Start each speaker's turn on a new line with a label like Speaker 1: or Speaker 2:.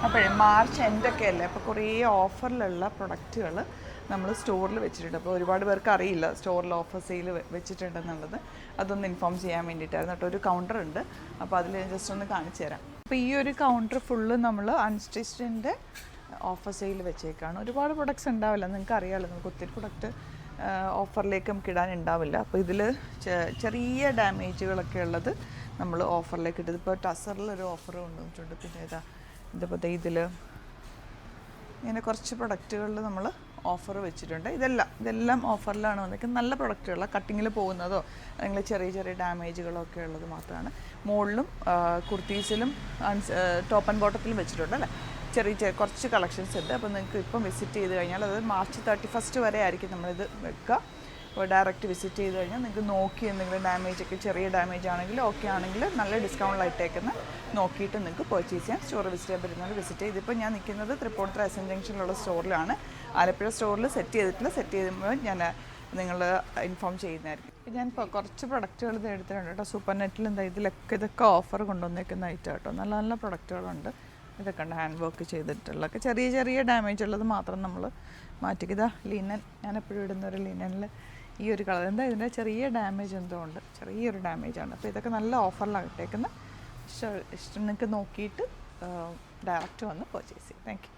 Speaker 1: അപ്പോഴേ മാർച്ച് എൻഡൊക്കെ അല്ലേ, അപ്പോൾ കുറേ ഓഫറിലുള്ള പ്രൊഡക്റ്റുകൾ നമ്മൾ സ്റ്റോറിൽ വെച്ചിട്ടുണ്ട്. അപ്പോൾ ഒരുപാട് പേർക്ക് അറിയില്ല സ്റ്റോറിൽ ഓഫർ സെയിൽ വെച്ചിട്ടുണ്ടെന്നുള്ളത്. അതൊന്ന് ഇൻഫോം ചെയ്യാൻ വേണ്ടിയിട്ടായിരുന്നു കേട്ടോ. ഒരു കൗണ്ടർ ഉണ്ട്, അപ്പോൾ അതിൽ ജസ്റ്റ് ഒന്ന് കാണിച്ചു തരാം. അപ്പോൾ ഈ ഒരു കൗണ്ടർ ഫുള്ള് നമ്മൾ അൺസ്റ്റിച്ചിൻ്റെ ഓഫർ സെയിൽ വെച്ചേക്കാണ്. ഒരുപാട് പ്രൊഡക്ട്സ് ഉണ്ടാവില്ല, നിങ്ങൾക്ക് അറിയാമല്ലോ, നമുക്ക് ഒത്തിരി പ്രൊഡക്റ്റ് ഓഫറിലേക്ക് നമുക്ക് ഇടാനുണ്ടാവില്ല. അപ്പോൾ ഇതിൽ ചെറിയ ഡാമേജുകളൊക്കെ ഉള്ളത് നമ്മൾ ഓഫറിലേക്ക് ഇട്ടത്. ഇപ്പോൾ ടസറിലൊരു ഓഫർ കൊണ്ടുവന്നിട്ടുണ്ട്. പിന്നെ ഇതിപ്പോൾ ഇതിൽ ഇങ്ങനെ കുറച്ച് പ്രൊഡക്റ്റുകളിൽ നമ്മൾ ഓഫർ വെച്ചിട്ടുണ്ട്. ഇതെല്ലാം ഓഫറിലാണ് വന്നിരിക്കുന്നത്. നല്ല പ്രൊഡക്റ്റുകളാണ്, കട്ടിങ്ങിൽ പോകുന്നതോ അല്ലെങ്കിൽ ചെറിയ ചെറിയ ഡാമേജുകളോ ഒക്കെ ഉള്ളത് മാത്രമാണ്. മുകളിലും കുർത്തീസിലും ടോപ്പ് ആൻഡ് ബോട്ടത്തിലും വെച്ചിട്ടുണ്ട് അല്ലേ. ചെറിയ കുറച്ച് കളക്ഷൻസ് ഉണ്ട്. അപ്പോൾ നിങ്ങൾക്ക് ഇപ്പം വിസിറ്റ് ചെയ്ത് കഴിഞ്ഞാൽ, അത് മാർച്ച് 31 വരെ ആയിരിക്കും നമ്മളിത് വെക്കുക. അപ്പോൾ ഡയറക്റ്റ് വിസിറ്റ് ചെയ്ത് കഴിഞ്ഞാൽ നിങ്ങൾക്ക് നോക്കി എന്തെങ്കിലും ഡാമേജൊക്കെ, ചെറിയ ഡാമേജ് ആണെങ്കിൽ ഓക്കെ ആണെങ്കിൽ നല്ല ഡിസ്കൗണ്ടിലായിട്ടേക്കുന്ന നോക്കിയിട്ട് നിങ്ങൾക്ക് പർച്ചേസ് ചെയ്യാം. സ്റ്റോർ വിസിറ്റ് ചെയ്യാൻ പറ്റുന്നത് വിസിറ്റ് ചെയ്ത്. ഇതിപ്പോൾ ഞാൻ നിൽക്കുന്നത് തൃപ്പൂണിത്തുറ എസ് എൻ ജംഗ്ഷനിലുള്ള സ്റ്റോറിലാണ്. ആലപ്പുഴ സ്റ്റോറിൽ സെറ്റ് ചെയ്ത് കഴിയുമ്പോൾ ഞാൻ നിങ്ങൾ ഇൻഫോം ചെയ്യുന്നതായിരിക്കും. ഞാൻ ഇപ്പോൾ കുറച്ച് പ്രൊഡക്റ്റുകൾ ഇത് എടുത്തിട്ടുണ്ട് കേട്ടോ. സൂപ്പർ നെറ്റിൽ ഇതൊക്കെ ഓഫർ കൊണ്ടുവന്നേക്കുന്ന ഐറ്റം കേട്ടോ. നല്ല നല്ല പ്രൊഡക്റ്റുകളുണ്ട്. ഇതൊക്കെ ഉണ്ട് ഹാൻഡ് വർക്ക് ചെയ്തിട്ടുള്ളതൊക്കെ. ചെറിയ ഡാമേജ് ഉള്ളത് മാത്രം നമ്മൾ മാറ്റിക്കുക. ഇതാ ലിനൻ, ഞാൻ എപ്പോഴും ഇടുന്നൊരു ലിനനിൽ ഈ ഒരു കളർ ഇതിൻ്റെ ചെറിയ ഡാമേജ് എന്തോ ഉണ്ട്, ചെറിയൊരു ഡാമേജാണ്. അപ്പോൾ ഇതൊക്കെ നല്ല ഓഫറിലാണ് ഇട്ടേക്കുന്നത്. ഇഷ്ടം നിങ്ങൾക്ക് നോക്കിയിട്ട് ഡയറക്റ്റ് വന്ന് പർച്ചേസ് ചെയ്യും. Thank you.